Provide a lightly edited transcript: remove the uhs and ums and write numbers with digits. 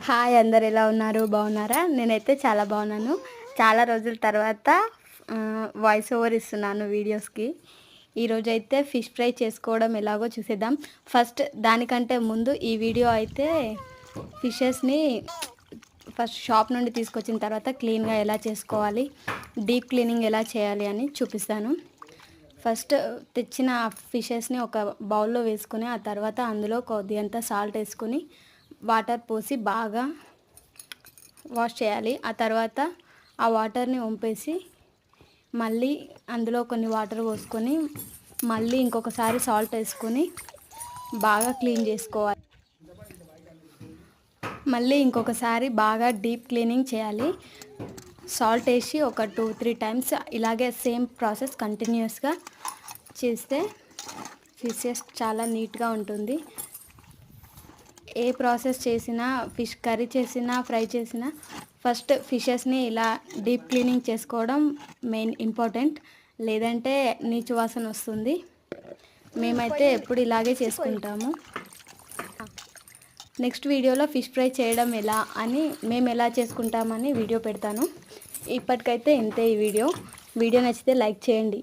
Hi, అందరు ఎలా ఉన్నారు? బాగున్నారా? నేనైతే చాలా బాగున్నాను. చాలా రోజుల తర్వాత వాయిస్ ఓవర్ ఇస్తున్నాను వీడియోస్కి. ఈరోజైతే ఫిష్ ఫ్రై చేసుకోవడం ఎలాగో చూసేద్దాం. ఫస్ట్ దానికంటే ముందు ఈ వీడియో అయితే ఫిషెస్ని ఫస్ట్ షాప్ నుండి తీసుకొచ్చిన తర్వాత క్లీన్గా ఎలా చేసుకోవాలి, డీప్ క్లీనింగ్ ఎలా చేయాలి అని చూపిస్తాను. ఫస్ట్ తెచ్చిన ఫిషెస్ని ఒక బౌల్లో వేసుకుని ఆ తర్వాత అందులో కొద్దిగంత సాల్ట్ వేసుకుని వాటర్ పోసి బాగా వాష్ చేయాలి. ఆ తర్వాత ఆ వాటర్ని వంపేసి మళ్ళీ అందులో కొన్ని వాటర్ పోసుకొని మళ్ళీ ఇంకొకసారి సాల్ట్ వేసుకొని బాగా క్లీన్ చేసుకోవాలి. మళ్ళీ ఇంకొకసారి బాగా డీప్ క్లీనింగ్ చేయాలి. సాల్ట్ వేసి ఒక 2-3 టైమ్స్ ఇలాగే సేమ్ ప్రాసెస్ కంటిన్యూస్గా చేస్తే ఫిషెస్ చాలా నీట్గా ఉంటుంది. ఏ ప్రాసెస్ చేసినా, ఫిష్ కర్రీ చేసినా, ఫ్రై చేసినా ఫస్ట్ ఫిషెస్ని ఇలా డీప్ క్లీనింగ్ చేసుకోవడం మెయిన్ ఇంపార్టెంట్. లేదంటే నీచు వాసన వస్తుంది. మేమైతే ఎప్పుడు ఇలాగే చేసుకుంటాము. నెక్స్ట్ వీడియోలో ఫిష్ ఫ్రై చేయడం ఎలా అని, మేము ఎలా చేసుకుంటామని వీడియో పెడతాను. ఇప్పటికైతే ఇంతే ఈ వీడియో నచ్చితే లైక్ చేయండి.